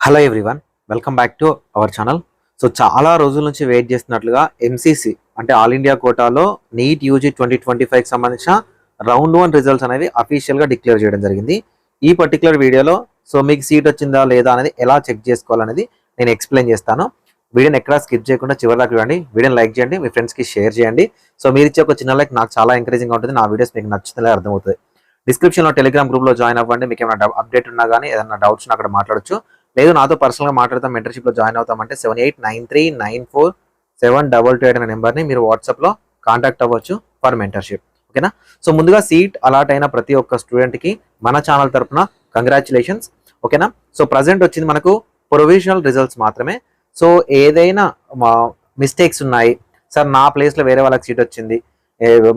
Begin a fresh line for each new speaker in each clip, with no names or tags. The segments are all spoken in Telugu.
Hello everyone, welcome back to our channel. So చాలా రోజుల నుంచి వెయిట్ చేస్తున్నట్లుగా ఎంసీసీ అంటే ఆల్ ఇండియా కోటాలో నీట్ యూజీ 2025కి సంబంధించిన రౌండ్ 1 రిజల్ట్స్ అనేవి అఫీషియల్గా డిక్లేర్ చేయడం జరిగింది. ఈ పర్టికులర్ వీడియోలో సో మీకు సీట్ వచ్చిందా లేదా అనేది ఎలా చెక్ చేసుకోవాలనేది నేను ఎక్స్ప్లెయిన్ చేస్తాను. వీడియోని ఎక్కడా స్కిప్ చేయకుండా చివరి దాకా చూడండి. వీడియోని లైక్ చేయండి, మీ ఫ్రెండ్స్కి షేర్ చేయండి. సో మీరు ఇచ్చే ఒక చిన్న లైక్ నాకు చాలా ఎంకరేజింగ్గా ఉంటుంది. నా వీడియోస్ మీకు నచ్చుతుందో అర్థమవుతుంది. డిస్క్రిప్షన్లో టెలిగ్రామ్ గ్రూప్లో జాయిన్ అవ్వండి. మీకు ఏమైనా అప్డేట్ ఉన్నా కానీ ఏదైనా డౌట్స్ అక్కడ మాట్లాడచ్చు. లేదు నాతో పర్సనల్గా మాట్లాడతాం, మెంటర్షిప్లో జాయిన్ అవుతామంటే 7893947228 అనే నెంబర్ని మీరు వాట్సాప్లో కాంటాక్ట్ అవ్వచ్చు ఫర్ మెంటర్షిప్. ఓకేనా? సో ముందుగా సీట్ అలాట్ అయిన ప్రతి ఒక్క స్టూడెంట్కి మన ఛానల్ తరఫున కంగ్రాచులేషన్స్. ఓకేనా? సో ప్రజెంట్ వచ్చింది మనకు ప్రొవిజనల్ రిజల్ట్స్ మాత్రమే. సో ఏదైనా మిస్టేక్స్ ఉన్నాయి, సార్ నా ప్లేస్లో వేరే వాళ్ళకి సీట్ వచ్చింది,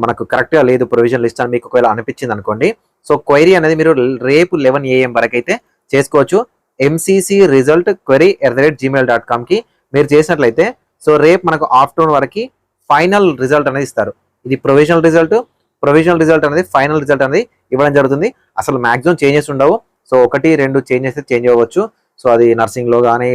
మనకు కరెక్ట్గా లేదు ప్రొవిజన్ లిస్ట్ అని మీకు ఒకవేళ అనిపించింది అనుకోండి, సో క్వైరీ అనేది మీరు రేపు 11 AM వరకు అయితే చేసుకోవచ్చు. MCC result query@gmail.com కి మీరు చేసినట్లయితే సో రేపు మనకు ఆఫ్టర్నూన్ వరకు ఫైనల్ రిజల్ట్ అనేది ఇస్తారు. ఇది ప్రొవిజనల్ రిజల్ట్ అనేది ఫైనల్ రిజల్ట్ అనేది ఇవ్వడం జరుగుతుంది. అసలు మాక్సిమం చేంజెస్ ఉండవు. సో 1-2 చేంజెస్ చేంజ్ అవ్వచ్చు. సో అది నర్సింగ్లో కానీ,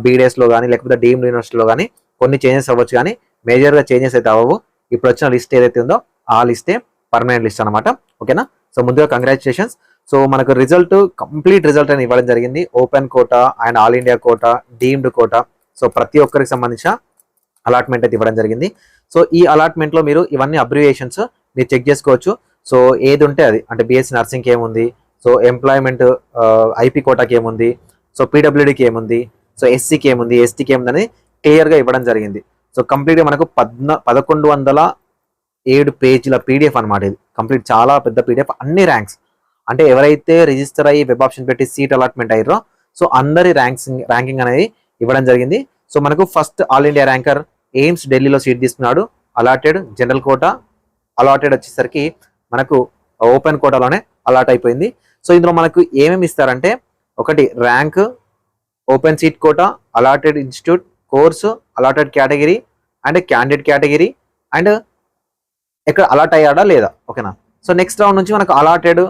బీడీఎస్లో కానీ, లేకపోతే డీమ్డ్ యూనివర్సిటీలో కానీ కొన్ని చేంజెస్ అవ్వచ్చు, కానీ మేజర్గా చేంజెస్ అయితే అవ్వవు. ఇప్పుడు వచ్చిన లిస్ట్ ఏదైతే ఉందో ఆ లిస్టే పర్మనెంట్ లిస్ట్ అనమాట. ఓకేనా? సో ముందుగా కంగ్రాచులేషన్స్. సో మనకు రిజల్ట్ కంప్లీట్ రిజల్ట్ అని ఇవ్వడం జరిగింది. Open quota and all India quota, deemed quota, so ప్రతి ఒక్కరికి సంబంధించిన అలాట్మెంట్ అయితే ఇవ్వడం జరిగింది. సో ఈ అలాట్మెంట్లో మీరు ఇవన్నీ అబ్రివియేషన్స్ మీరు చెక్ చేసుకోవచ్చు. సో ఏది ఉంటే అది, అంటే బీఎస్సీ నర్సింగ్కి ఏముంది, సో ఎంప్లాయ్మెంట్ ఐపీ కోటాకి ఏముంది, సో పీడబ్ల్యూడీకి ఏముంది, సో ఎస్సీకి ఏముంది, ఎస్టీకి ఏముంది అనేది క్లియర్గా ఇవ్వడం జరిగింది. సో కంప్లీట్గా మనకు 1107 పేజీల పీడిఎఫ్ అనమాట. ఇది కంప్లీట్ చాలా పెద్ద పీడిఎఫ్, అన్ని ర్యాంక్స్ అంటే ఎవరైతే రిజిస్టర్ అయ్యి వెబ్ ఆప్షన్ పెట్టి సీట్ అలాట్మెంట్ అయ్యారో సో అందరి ర్యాంకింగ్ అనేది ఇవ్వడం జరిగింది. సో మనకు first all India ranker AIIMS ఢిల్లీలో సీట్ తీసుకున్నాడు, అలాటెడ్. జనరల్ కోటా అలాటెడ్ వచ్చేసరికి మనకు ఓపెన్ కోటాలోనే అలాట్ అయిపోయింది. సో ఇందులో మనకు ఏమేమి ఇస్తారంటే, ఒకటి rank, open seat quota, allotted institute, course, allotted category and candidate category and ఎక్కడ అలాట్ అయ్యాడా లేదా. ఓకేనా? సో నెక్స్ట్ రౌండ్ నుంచి మనకు అలాటెడ్,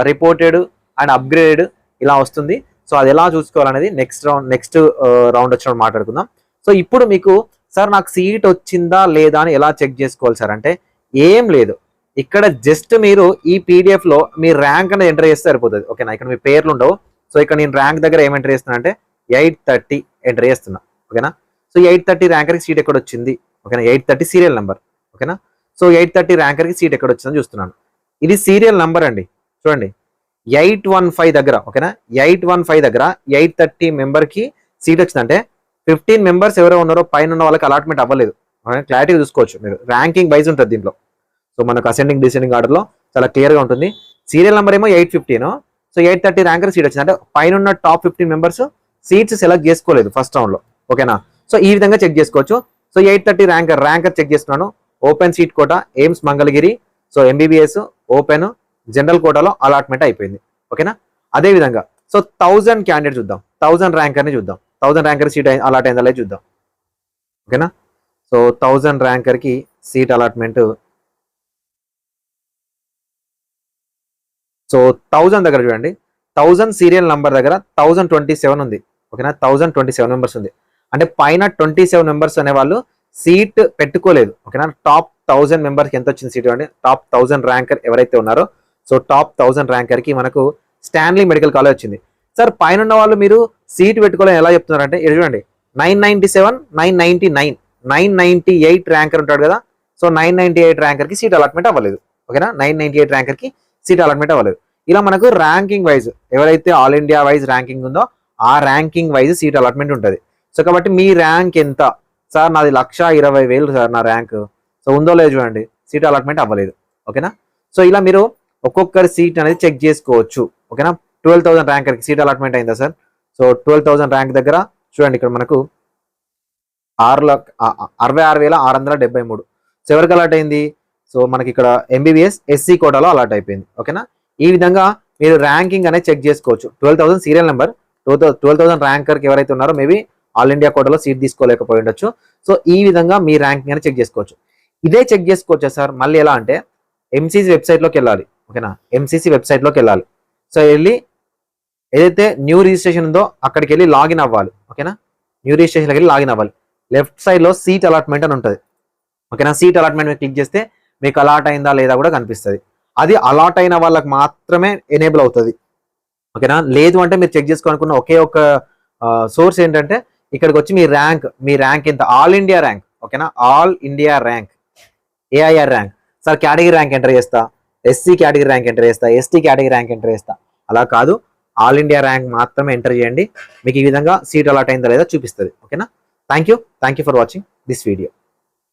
రిపోర్టెడ్ అండ్ అప్గ్రేడెడ్ ఇలా వస్తుంది. సో అది ఎలా చూసుకోవాలనేది నెక్స్ట్ రౌండ్ వచ్చినప్పుడు మాట్లాడుకుందాం. సో ఇప్పుడు మీకు సార్ నాకు సీట్ వచ్చిందా లేదా అని ఎలా చెక్ చేసుకోవాలి సార్ అంటే, ఏం లేదు, ఇక్కడ జస్ట్ మీరు ఈ పీడిఎఫ్లో మీ ర్యాంక్ అనేది ఎంటర్ చేస్తే సరిపోతుంది. ఓకేనా? ఇక్కడ మీ పేర్లు ఉండవు. సో ఇక్కడ నేను ర్యాంక్ దగ్గర ఏం ఎంటర్ చేస్తున్నా అంటే 830 ఎంటర్ చేస్తున్నా. ఓకేనా? సో 830 ర్యాంకర్కి సీట్ ఎక్కడ వచ్చింది. ఓకేనా? 830 సీరియల్ నెంబర్. ఓకేనా? సో 830 ర్యాంకర్కి సీట్ ఎక్కడ వచ్చిందని చూస్తున్నాను. ఇది సీరియల్ నెంబర్ అండి. చూడండి, 815 దగ్గర. ఓకేనా? 815 దగ్గర 830 మెంబర్కి సీట్ వచ్చిందంటే 15 మెంబర్స్ ఎవరో ఉన్నారో పైన ఉన్న వాళ్ళకి అలాట్మెంట్ అవ్వలేదు. క్లారిటీగా చూసుకోవచ్చు మీరు. ర్యాంకింగ్ వైజ్ ఉంటుంది దీంట్లో. సో మనకు అసెండింగ్ డిసెండింగ్ ఆర్డర్లో చాలా క్లియర్గా ఉంటుంది. సీరియల్ నెంబర్ ఏమో 815. సో 830 ర్యాంకర్ సీట్ వచ్చింది అంటే పైన ఉన్న టాప్ 15 మెంబర్స్ సీట్స్ సెలెక్ట్ చేసుకోలేదు ఫస్ట్ రౌండ్లో. ఓకేనా? సో ఈ విధంగా చెక్ చేసుకోవచ్చు. సో 830 ర్యాంకర్ చెక్ చేస్తున్నాను. Open seat quota AIIMS Mangalagiri, so MBBS open general కోటాలో అలాట్మెంట్ అయిపోయింది. ఓకేనా? అదే విధంగా సో 1000 క్యాండిడేట్ చూద్దాం, 1000 ర్యాంకర్ని చూద్దాం. 1000 ర్యాంకర్ సీట్ అలాట్ అయిందా లేదు చూద్దాం. ఓకేనా? సో 1000 ర్యాంకర్కి సీట్ అలాట్మెంట్. సో 1000 దగ్గర చూడండి, 1000 సీరియల్ నంబర్ దగ్గర 1027 ఉంది. ఓకేనా? 1027 మెంబర్స్ ఉంది అంటే పైన 27 మెంబర్స్ అనే వాళ్ళు సీట్ పెట్టుకోలేదు. ఓకేనా? టాప్ 1000 మెంబర్స్కి ఎంత వచ్చింది సీట్ అంటే, టాప్ 1000 ర్యాంకర్ ఎవరైతే ఉన్నారో సో టాప్ 1000 ర్యాంకర్కి మనకు స్టాన్లీ మెడికల్ కాలేజ్ వచ్చింది. సార్ పైన ఉన్న వాళ్ళు మీరు సీట్ పెట్టుకోవాలని ఎలా చెప్తున్నారంటే, ఇది చూడండి, 997, 999, 998 ర్యాంకర్ ఉంటాడు కదా. సో 998 ర్యాంకర్కి సీట్ అలాట్మెంట్ అవ్వలేదు. ఓకేనా? 998 ర్యాంకర్కి సీట్ అలాట్మెంట్ అవ్వలేదు. ఇలా మనకు ర్యాంకింగ్ వైజ్ ఎవరైతే ఆల్ ఇండియా వైజ్ ర్యాంకింగ్ ఉందో ఆ ర్యాంకింగ్ వైజ్ సీట్ అలాట్మెంట్ ఉంటుంది. సో కాబట్టి మీ ర్యాంక్ ఎంత సార్? నాది 1,20,000 సార్ నా ర్యాంక్. సో ఉందో లేదు చూడండి, సీట్ అలాట్మెంట్ అవ్వలేదు. ఓకేనా? సో ఇలా మీరు ఒక్కొక్కరి సీట్ అనేది చెక్ చేసుకోవచ్చు. ఓకేనా? 12,000 ర్యాంకర్కి సీట్ అలాట్మెంట్ అయిందా సార్? సో 12,000 ర్యాంక్ దగ్గర చూడండి, ఇక్కడ మనకు 66,673. సో ఎవరికి అలాట్ అయింది? సో మనకి ఇక్కడ ఎంబీబీఎస్ ఎస్సీ కోటాలో అలాట్ అయిపోయింది. ఓకేనా? ఈ విధంగా మీరు ర్యాంకింగ్ అనేది చెక్ చేసుకోవచ్చు. 12,000 సీరియల్ నెంబర్, 12,000 ర్యాంకర్కి ఎవరైతే ఉన్నారో మేబీ ఆల్ ఇండియా కోటాలో సీట్ తీసుకోలేకపోయి ఉండొచ్చు. సో ఈ విధంగా మీ ర్యాంకింగ్ అనేది చెక్ చేసుకోవచ్చు. ఇదే చెక్ చేసుకోవచ్చా సార్? మళ్ళీ ఎలా అంటే ఎంసీసీ వెబ్సైట్లోకి వెళ్ళాలి. ఓకేనా? ఎంసీసీ వెబ్సైట్లోకి వెళ్ళాలి. సో వెళ్ళి ఏదైతే న్యూ రిజిస్ట్రేషన్ ఉందో అక్కడికి వెళ్ళి లాగిన్ అవ్వాలి. ఓకేనా, న్యూ రిజిస్ట్రేషన్కి వెళ్ళి లాగిన్ అవ్వాలి. లెఫ్ట్ సైడ్లో సీట్ అలాట్మెంట్ అని ఉంటుంది. ఓకేనా, సీట్ అలాట్మెంట్ మీద క్లిక్ చేస్తే మీకు అలాట్ అయిందా లేదా కూడా కనిపిస్తుంది. అది అలాట్ అయిన వాళ్ళకి మాత్రమే ఎనేబుల్ అవుతుంది. ఓకేనా, లేదు అంటే మీరు చెక్ చేసుకోవాలనుకున్న ఒకే ఒక సోర్స్ ఏంటంటే ఇక్కడికి వచ్చి మీ ర్యాంక్ ఎంత, ఆల్ ఇండియా ర్యాంక్. ఓకేనా, all India rank, AIR rank. Sir category rank enter చేస్తా, ఎస్సీ కేటగిరీ ర్యాంక్ ఎంటర్ చేస్తా, ఎస్టీ కేటగిరీ ర్యాంక్ ఎంటర్ చేస్తా, అలా కాదు, ఆల్ ఇండియా ర్యాంక్ మాత్రమే ఎంటర్ చేయండి. మీకు ఈ విధంగా సీట్ అలాట్ అయిందా లేదా చూపిస్తుంది. ఓకేనా, thank you for watching this video.